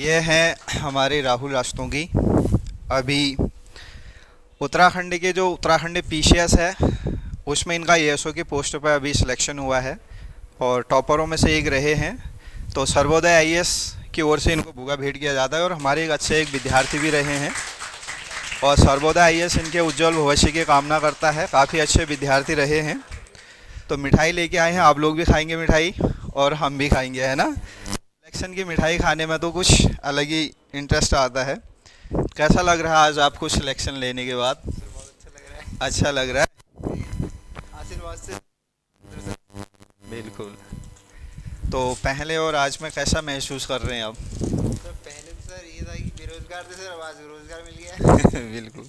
ये हैं हमारे राहुल रास्तोंगी। अभी उत्तराखंड के जो उत्तराखंड पीसीएस है उसमें इनका एएसओ की पोस्ट पर अभी सिलेक्शन हुआ है और टॉपरों में से एक रहे हैं। तो सर्वोदय आईएएस की ओर से इनको भूगा भेंट किया जाता है और हमारे एक अच्छे एक विद्यार्थी भी रहे हैं और सर्वोदय आईएएस इनके उज्जवल भविष्य की कामना करता है। काफ़ी अच्छे विद्यार्थी रहे हैं। तो मिठाई लेके आए हैं, आप लोग भी खाएंगे मिठाई और हम भी खाएंगे, है ना। सिलेक्शन की मिठाई खाने में तो कुछ अलग ही इंटरेस्ट आता है। कैसा लग रहा है आज आपको सिलेक्शन लेने के बाद? बहुत अच्छा लग रहा है। अच्छा लग रहा है, आशीर्वाद से। बिल्कुल। तो पहले और आज में कैसा महसूस कर रहे हैं आप? तो पहले तो सर ये था कि बेरोजगार थे सर, अब आज रोजगार मिल गया। बिल्कुल।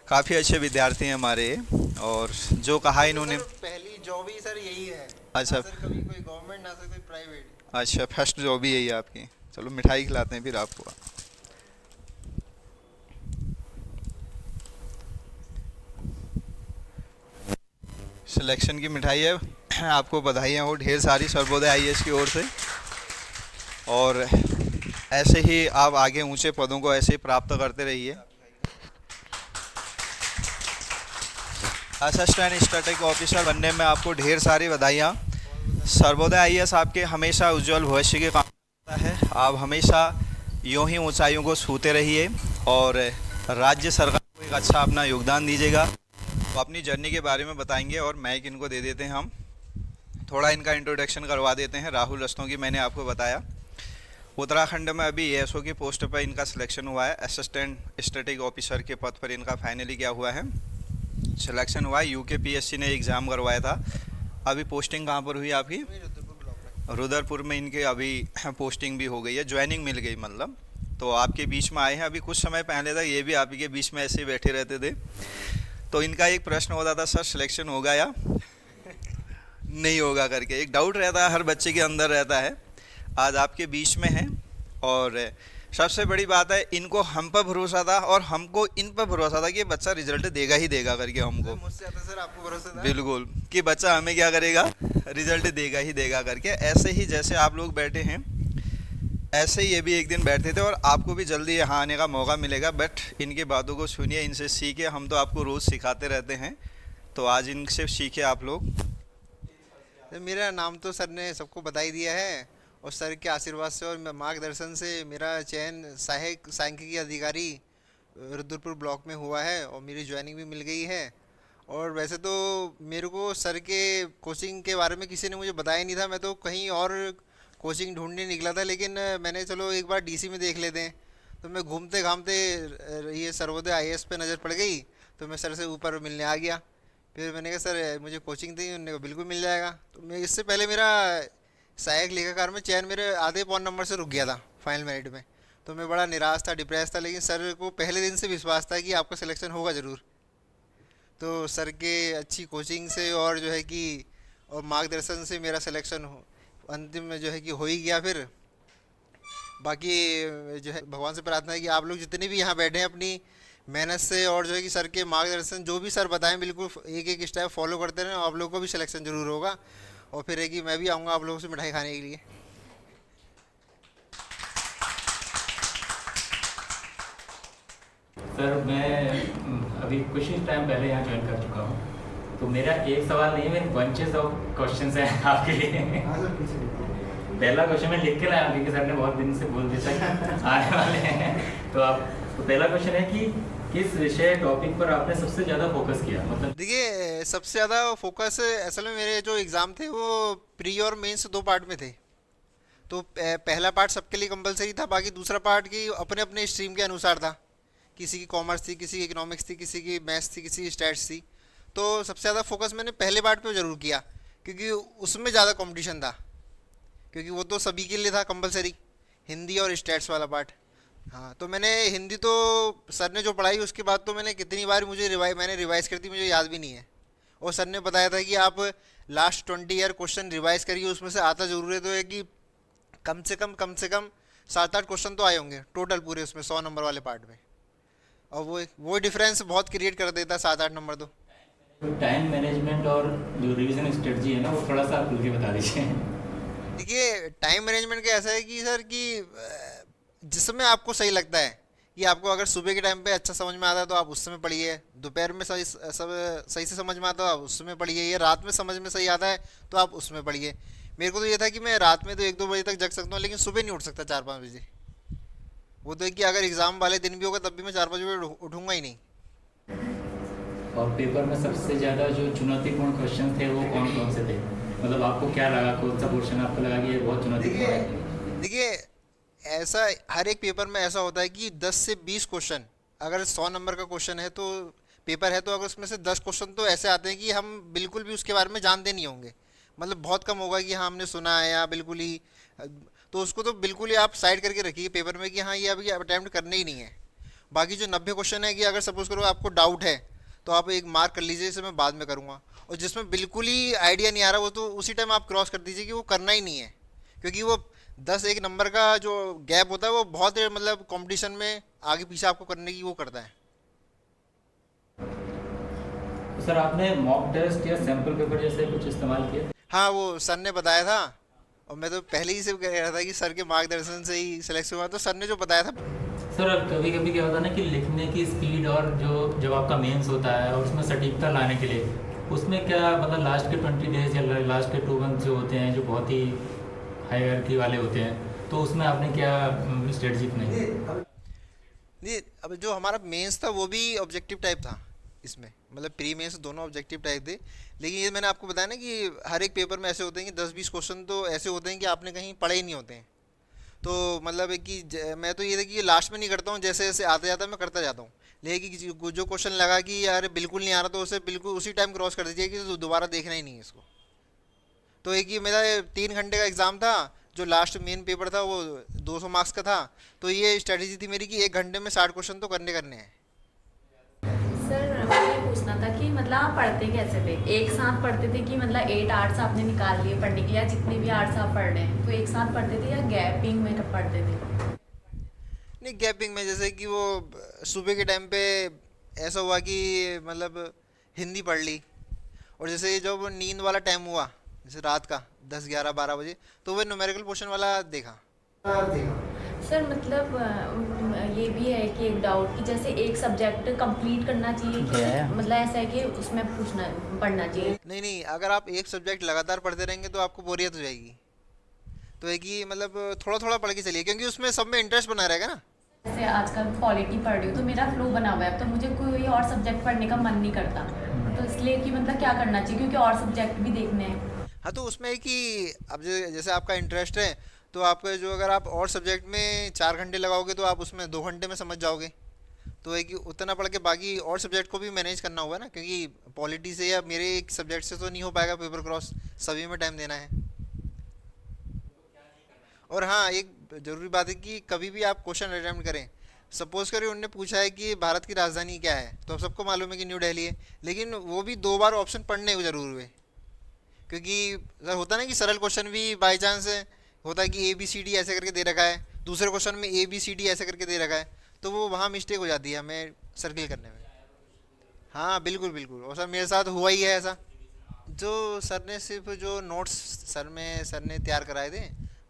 काफ़ी अच्छे विद्यार्थी हैं हमारे और जो कहा इन्होंने। तो पहली जॉब ही सर यही है। अच्छा। ना सर कभी कोई गवर्नमेंट, ना सर कोई प्राइवेट। अच्छा, फर्स्ट जॉब ही यही है आपकी। चलो मिठाई खिलाते हैं फिर आपको। सिलेक्शन की मिठाई है, आपको बधाइयाँ हो ढेर सारी सर्वोदय आईएएस की ओर से। और ऐसे ही आप आगे ऊंचे पदों को ऐसे ही प्राप्त करते रहिए। असिस्टेंट स्टैटिक ऑफिसर बनने में आपको ढेर सारी बधाइयाँ। सर्वोदय आईएएस आपके हमेशा उज्जवल भविष्य की कामना करता है। आप हमेशा यूं ही ऊंचाइयों को छूते रहिए और राज्य सरकार को एक अच्छा अपना योगदान दीजिएगा। तो अपनी जर्नी के बारे में बताएंगे और माइक इनको दे देते हैं हम। थोड़ा इनका इंट्रोडक्शन करवा देते हैं। राहुल रस्तोगी, मैंने आपको बताया उत्तराखंड में अभी एएसओ की पोस्ट पर इनका सिलेक्शन हुआ है। असिस्टेंट स्टैटिक ऑफिसर के पद पर इनका फाइनली क्या हुआ है, सिलेक्शन हुआ है। यूके पीएससी ने एग्ज़ाम करवाया था। अभी पोस्टिंग कहाँ पर हुई आपकी? रुद्रपुर में इनके अभी पोस्टिंग भी हो गई है, ज्वाइनिंग मिल गई मतलब। तो आपके बीच में आए हैं। अभी कुछ समय पहले तक ये भी आप ही के बीच में ऐसे ही बैठे रहते थे। तो इनका एक प्रश्न होता था, सर सिलेक्शन होगा या नहीं होगा करके। एक डाउट रहता है, हर बच्चे के अंदर रहता है। आज आपके बीच में है और सबसे बड़ी बात है, इनको हम पर भरोसा था और हमको इन पर भरोसा था कि ये बच्चा रिजल्ट देगा ही देगा करके। हमको मुझसे आता सर, आपको भरोसा था। बिल्कुल, कि बच्चा हमें क्या करेगा, रिजल्ट देगा ही देगा करके। ऐसे ही जैसे आप लोग बैठे हैं ऐसे ही ये भी एक दिन बैठे थे और आपको भी जल्दी यहाँ आने का मौका मिलेगा। बट इनकी बातों को सुनिए, इनसे सीखे। हम तो आपको रोज़ सिखाते रहते हैं, तो आज इनसे सीखे आप लोग। तो मेरा नाम तो सर ने सबको बता ही दिया है और सर के आशीर्वाद से और मार्गदर्शन से मेरा चयन सहायक सांख्यिकी अधिकारी रुद्रपुर ब्लॉक में हुआ है और मेरी ज्वाइनिंग भी मिल गई है। और वैसे तो मेरे को सर के कोचिंग के बारे में किसी ने मुझे बताया नहीं था, मैं तो कहीं और कोचिंग ढूंढने निकला था, लेकिन मैंने चलो एक बार डीसी में देख लेते हैं। तो मैं घूमते घामते ये सर्वोदय आईएएस पे नज़र पड़ गई, तो मैं सर से ऊपर मिलने आ गया। फिर मैंने कहा सर मुझे कोचिंग थी, उन्होंने कहा बिल्कुल मिल जाएगा। तो मैं इससे पहले मेरा सहायक लेखाकार में चयन मेरे आधे पौन नंबर से रुक गया था फाइनल मेरिट में। तो मैं बड़ा निराश था, डिप्रेस था, लेकिन सर को पहले दिन से विश्वास था कि आपका सिलेक्शन होगा ज़रूर। तो सर के अच्छी कोचिंग से और जो है कि और मार्गदर्शन से मेरा सिलेक्शन हो अंतिम में जो है कि हो ही गया। फिर बाकी जो है भगवान से प्रार्थना है कि आप लोग जितने भी यहाँ बैठे हैं अपनी मेहनत से और जो है कि सर के मार्गदर्शन जो भी सर बताएं बिल्कुल एक एक स्टेप फॉलो करते रहें, आप लोगों को भी सिलेक्शन ज़रूर होगा। और फिर है कि मैं भी आऊँगा आप लोगों से मिठाई खाने के लिए। सर मैं अभी कुछ ही टाइम पहले यहाँ ज्वाइन कर चुका हूँ, तो मेरा एक सवाल नहीं है, मेरे बंचेस ऑफ क्वेश्चंस हैं आपके लिए। पहला क्वेश्चन मैं लिख के लाया क्योंकि सर ने बहुत दिन से बोल दिया कि आने वाले हैं। तो पहला क्वेश्चन है कि किस विषय टॉपिक पर आपने सबसे ज़्यादा फोकस किया? मतलब देखिए सबसे ज़्यादा फोकस असल में मेरे जो एग्ज़ाम थे वो प्री और मेंस दो पार्ट में थे। तो पहला पार्ट सबके लिए कंपलसरी था, बाकी दूसरा पार्ट की अपने अपने स्ट्रीम के अनुसार था। किसी की कॉमर्स थी, किसी की इकोनॉमिक्स थी, किसी की मैथ्स थी, किसी की स्टैट्स थी। तो सबसे ज़्यादा फोकस मैंने पहले पार्ट पे ज़रूर किया क्योंकि उसमें ज़्यादा कंपटीशन था, क्योंकि वो तो सभी के लिए था कंपलसरी, हिंदी और स्टैट्स वाला पार्ट। हाँ, तो मैंने हिंदी तो सर ने जो पढ़ाई उसके बाद तो मैंने कितनी बार मैंने रिवाइज़ कर दी, मुझे याद भी नहीं है। और सर ने बताया था कि आप लास्ट 20 ईयर क्वेश्चन रिवाइज़ करिए, उसमें से आता ज़रूर है। तो है कि कम से कम 7-8 क्वेश्चन तो आए होंगे टोटल पूरे उसमें 100 नंबर वाले पार्ट में। और वो डिफरेंस बहुत क्रिएट कर देता 7-8 नंबर तो। टाइम मैनेजमेंट और जो रिवीजन स्ट्रेटजी है ना, वो थोड़ा सा आप खुल के बता दीजिए। देखिए टाइम मैनेजमेंट का ऐसा है कि सर कि जिस समय आपको सही लगता है कि आपको अगर सुबह के टाइम पे अच्छा समझ में आता है तो आप उस समय पढ़िए, दोपहर में सही से समझ में आता है तो आप उस समय पढ़िए, या रात में समझ में सही आता है तो आप उसमें पढ़िए। मेरे को तो ये था कि मैं रात में तो 1-2 बजे तक जग सकता हूँ, लेकिन सुबह नहीं उठ सकता 4-5 बजे। वो तो है कि अगर एग्ज़ाम वाले दिन भी होगा तब भी मैं 4-5 बजे उठूंगा ही नहीं। और पेपर में सबसे ज़्यादा जो चुनौतीपूर्ण क्वेश्चन थे वो कौन कौन से थे? मतलब आपको क्या लगा, कौन सा पोर्शन आपको लगा कि ये बहुत चुनौतीपूर्ण है? देखिए ऐसा हर एक पेपर में ऐसा होता है कि 10 से 20 क्वेश्चन, अगर 100 नंबर का क्वेश्चन है तो पेपर है, तो अगर उसमें से 10 क्वेश्चन तो ऐसे आते हैं कि हम बिल्कुल भी उसके बारे में जानते नहीं होंगे। मतलब बहुत कम होगा कि हाँ हमने सुना है या बिल्कुल ही, तो उसको तो बिल्कुल ही आप साइड करके रखिए पेपर में कि हाँ ये अभी अटैम्प्ट करने ही नहीं है। बाकी जो 90 क्वेश्चन है कि अगर सपोज करो आपको डाउट है तो आप एक मार्क कर लीजिए, इसे मैं बाद में करूँगा। और जिसमें बिल्कुल ही आइडिया नहीं आ रहा वो तो उसी टाइम आप क्रॉस कर दीजिए कि वो करना ही नहीं है, क्योंकि वो 10-1 नंबर का जो गैप होता है वो बहुत मतलब कंपटीशन में आगे पीछे आपको करने की वो करता है। तो सर आपने मॉक टेस्ट या सैम्पल पेपर जैसे कुछ इस्तेमाल किया? हाँ वो सर ने बताया था, और मैं तो पहले ही से कह रहा था कि सर के मार्गदर्शन से ही सिलेक्शन हुआ, तो सर ने जो बताया था। सर अब कभी कभी क्या होता है ना कि लिखने की स्पीड और जो जब आपका मेंस होता है और उसमें सटीकता लाने के लिए उसमें क्या मतलब लास्ट के 20 डेज या लास्ट के 2 मंथ जो होते हैं जो बहुत ही हायरार्की वाले होते हैं, तो उसमें आपने क्या स्ट्रेटजी अपनाई? नहीं अब जो हमारा मेंस था वो भी ऑब्जेक्टिव टाइप था इसमें, मतलब प्री मेंस दोनों ऑब्जेक्टिव टाइप थे। लेकिन ये मैंने आपको बताया ना कि हर एक पेपर में ऐसे होते हैं कि 10-20 क्वेश्चन तो ऐसे होते हैं कि आपने कहीं पढ़े ही नहीं होते हैं। तो मतलब है कि मैं तो ये था कि लास्ट में नहीं करता हूँ, जैसे जैसे आते जाता मैं करता जाता हूँ। लेकिन जो क्वेश्चन लगा कि यार बिल्कुल नहीं आ रहा तो उसे बिल्कुल उसी टाइम क्रॉस कर दीजिए कि दोबारा देखना ही नहीं है इसको। तो एक ही मेरा 3 घंटे का एग्ज़ाम था, जो लास्ट मेन पेपर था वो 200 मार्क्स का था। तो ये स्ट्रेटजी थी मेरी कि 1 घंटे में 60 क्वेश्चन तो करने करने हैं। सर मुझे पूछना था कि मतलब आप पढ़ते कैसे थे? एक साथ पढ़ते थे कि मतलब 8 आवर्स आपने निकाल लिए पढ़ने के लिए, या जितने भी आवर्स आप पढ़ रहे हैं तो एक साथ पढ़ते थे, या गैपिंग में कब पढ़ते थे? नहीं गैपिंग में, जैसे कि वो सुबह के टाइम पे ऐसा हुआ कि मतलब हिंदी पढ़ ली, और जैसे जब नींद वाला टाइम हुआ जैसे रात का 10-11-12 बजे तो वह न्यूमेरिकल पोर्शन वाला देखा। सर मतलब ये भी है कि एक डाउट कि जैसे एक सब्जेक्ट कंप्लीट करना चाहिए कि मतलब ऐसा है कि उसमें पूछना पढ़ना चाहिए? नहीं नहीं, अगर आप एक सब्जेक्ट लगातार पढ़ते रहेंगे तो आपको बोरियत हो जाएगी। तो है कि मतलब थोड़ा थोड़ा पढ़ के चलिए, क्योंकि उसमें सब में इंटरेस्ट बना रहेगा ना। जैसे आजकल पॉलिटी पढ़ रही हूँ तो मेरा फ्लो बना हुआ है, तो मुझे कोई और सब्जेक्ट पढ़ने का मन नहीं करता, तो इसलिए कि मतलब क्या करना चाहिए क्योंकि और सब्जेक्ट भी देखने हैं। हाँ तो उसमें है कि अब जो जैसे आपका इंटरेस्ट है तो आपका जो अगर आप और सब्जेक्ट में 4 घंटे लगाओगे तो आप उसमें 2 घंटे में समझ जाओगे। तो है कि उतना पढ़ के बाकी और सब्जेक्ट को भी मैनेज करना होगा ना, क्योंकि पॉलिटी से या मेरे एक सब्जेक्ट से तो नहीं हो पाएगा पेपर क्रॉस, सभी में टाइम देना है। और हाँ एक ज़रूरी बात है कि कभी भी आप क्वेश्चन अटेम्प्ट करें, सपोज करें उनने पूछा है कि भारत की राजधानी क्या है, तो अब सबको मालूम है कि न्यू दिल्ली है, लेकिन वो भी 2 बार ऑप्शन पढ़ने ज़रूर हुए, क्योंकि होता ना कि सरल क्वेश्चन भी बाई चांस होता है कि ABCD ऐसे करके दे रखा है, दूसरे क्वेश्चन में ABCD ऐसे करके दे रखा है, तो वो वहाँ मिस्टेक हो जाती है हमें सर्किल करने में। हाँ बिल्कुल बिल्कुल, और सर मेरे साथ हुआ ही है ऐसा। जो सर ने सिर्फ जो नोट्स सर ने तैयार कराए थे,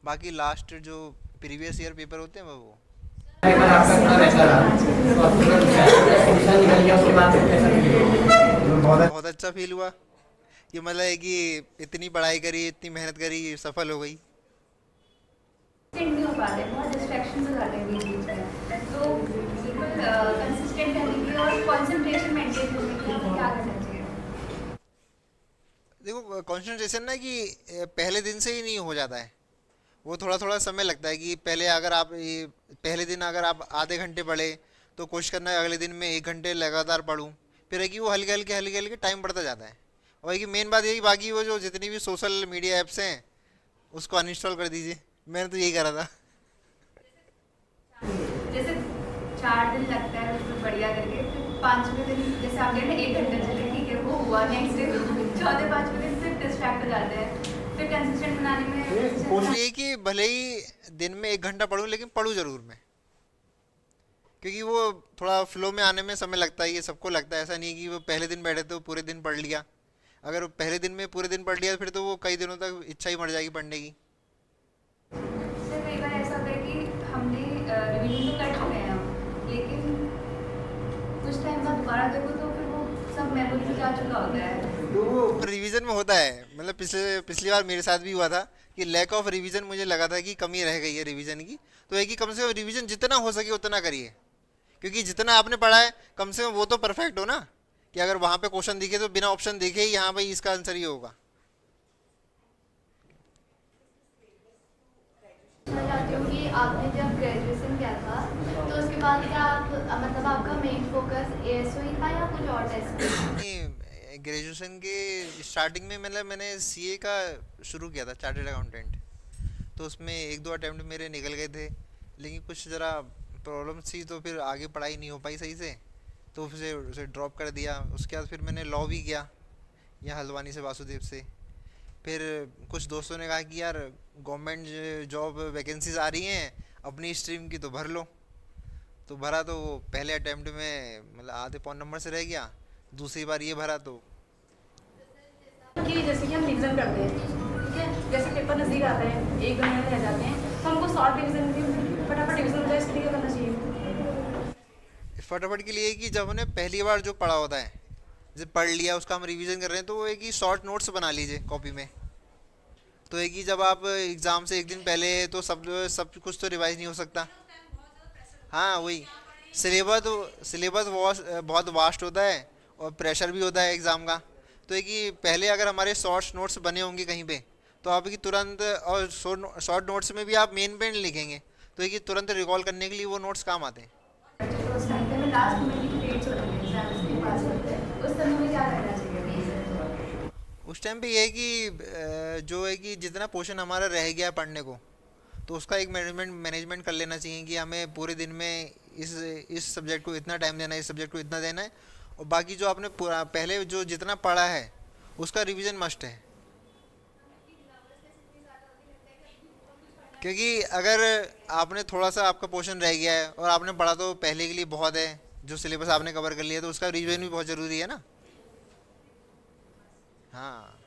बाकी लास्ट जो प्रीवियस ईयर पेपर होते हैं वो बहुत अच्छा फील हुआ कि मतलब है कि इतनी पढ़ाई करी, इतनी मेहनत करी, सफल हो गई। नहीं हो पाते, बहुत डिस्ट्रैक्शन हो जाते हैं बीच बीच में, तो बिल्कुल कंसिस्टेंट रहने के लिए और कंसंट्रेशन मेंटेन करने के लिए क्या करना चाहिए? देखो कंसंट्रेशन ना कि पहले दिन से ही नहीं हो जाता है, वो थोड़ा थोड़ा समय लगता है कि पहले अगर आप पहले दिन अगर आप आधे घंटे पढ़े तो कोशिश करना है अगले दिन में 1 घंटे लगातार पढूं, फिर है कि वो हल्के हल्के टाइम बढ़ता जाता है। और है कि मेन बात यही, बाकी वो जो जितनी भी सोशल मीडिया ऐप्स हैं उसको अनइंस्टॉल कर दीजिए, मैंने तो यही करा था। जैसे 4 दिन लगता है उसको बढ़िया करके, फिर 5वें दिन जैसे आप कह रहे हैं 1 घंटा चले, ठीक है वो हुआ, नेक्स्ट डे चौथे 5वें दिन फिर डिस्ट्रैक्ट हो जाते हैं, फिर कंसिस्टेंट बनाने में कोशिश यही कि भले ही दिन में 1 घंटा पढूं लेकिन पढूं ज़रूर मैं, क्योंकि वो थोड़ा फ्लो में आने में समय लगता है, ये सबको लगता है। ऐसा नहीं है कि वो पहले दिन बैठे तो पूरे दिन पढ़ लिया। अगर वो पहले दिन में पूरे दिन पढ़ लिया फिर तो वो कई दिनों तक इच्छा ही मर जाएगी पढ़ने की। सर कई बार ऐसा होता है कि हमने रिवीजन तो कर चुके हैं हम, लेकिन कुछ टाइम बाद दोबारा देखो तो फिर वो सब मेमोरी में जा चुका होता है। तो वो रिवीजन में होता है, मतलब पिछली बार मेरे साथ भी हुआ था कि लैक ऑफ रिवीजन, मुझे लगा था कि कमी रह गई है रिवीजन की। तो है कि कम से कम रिवीजन जितना हो सके उतना करिए, क्योंकि जितना आपने पढ़ा है कम से कम वो तो परफेक्ट हो ना, कि अगर वहाँ पे क्वेश्चन दिखे तो बिना ऑप्शन देखे ही यहाँ भाई इसका आंसर ये होगा। मैं चाहती हूँ कि आपने जब ग्रेजुएशन किया था तो उसके बाद क्या आप मतलब आपका मेन फोकस एएसओ ही था या कुछ और टेस्ट? ग्रेजुएशन के स्टार्टिंग में मतलब मैंने सीए का शुरू किया था, चार्टर्ड अकाउंटेंट। तो उसमें एक दो अटैम्प्ट मेरे निकल गए थे, लेकिन कुछ ज़रा प्रॉब्लम्स थी तो फिर आगे पढ़ाई नहीं हो पाई सही से, तो फिर उसे ड्रॉप कर दिया। उसके बाद फिर मैंने लॉ भी किया यहाँ हल्द्वानी से, वासुदेव से। फिर कुछ दोस्तों ने कहा कि यार गवर्नमेंट जॉब वैकेंसीज आ रही हैं अपनी स्ट्रीम की, तो भर लो। तो भरा तो वो पहले अटैम्प्ट में मतलब आधे पौन नंबर से रह गया, दूसरी बार ये भरा तो कि जैसे कि हम रिवीजन करते हैं, ठीक है, जैसे पेपर नज़दीक आते हैं, एक दो महीने रह जाते हैं, तो हमको शॉर्ट रिवीजन भी फटाफट रिवीजन हो जाए, इसके लिए क्या करना चाहिए? फटाफट के लिए कि जब हमने पहली बार जो पढ़ा होता है, जब पढ़ लिया उसका हम रिवीजन कर रहे हैं, तो वो एक ही शॉर्ट नोट्स बना लीजिए कॉपी में। तो एक ही जब आप एग्ज़ाम से एक दिन पहले तो सब कुछ तो रिवाइज नहीं हो सकता। हाँ वही, सिलेबस बहुत वास्ट होता है और प्रेशर भी होता है एग्ज़ाम का। तो एक कि पहले अगर हमारे शॉर्ट नोट्स बने होंगे कहीं पे, तो आप कि तुरंत, और शॉर्ट नोट्स में भी आप मेन पेन लिखेंगे तो एक कि तुरंत रिकॉल करने के लिए वो नोट्स काम आते हैं। तो उस टाइम पे मैं लास्ट में की डेट्स होती है एग्जाम्स के पास होते हैं, उस समय में क्या करना चाहिए? उस टाइम पे ये है कि जो है कि जितना पोर्शन हमारा रह गया है पढ़ने को, तो उसका एक मैनेजमेंट कर लेना चाहिए कि हमें पूरे दिन में इस सब्जेक्ट को इतना टाइम देना है, इस सब्जेक्ट को इतना देना है, और बाकी जो आपने पहले जो जितना पढ़ा है उसका रिवीजन मस्ट है। क्योंकि अगर आपने थोड़ा सा आपका पोर्शन रह गया है और आपने पढ़ा तो पहले के लिए बहुत है, जो सिलेबस आपने कवर कर लिया, तो उसका रिवीजन भी बहुत ज़रूरी है ना। हाँ।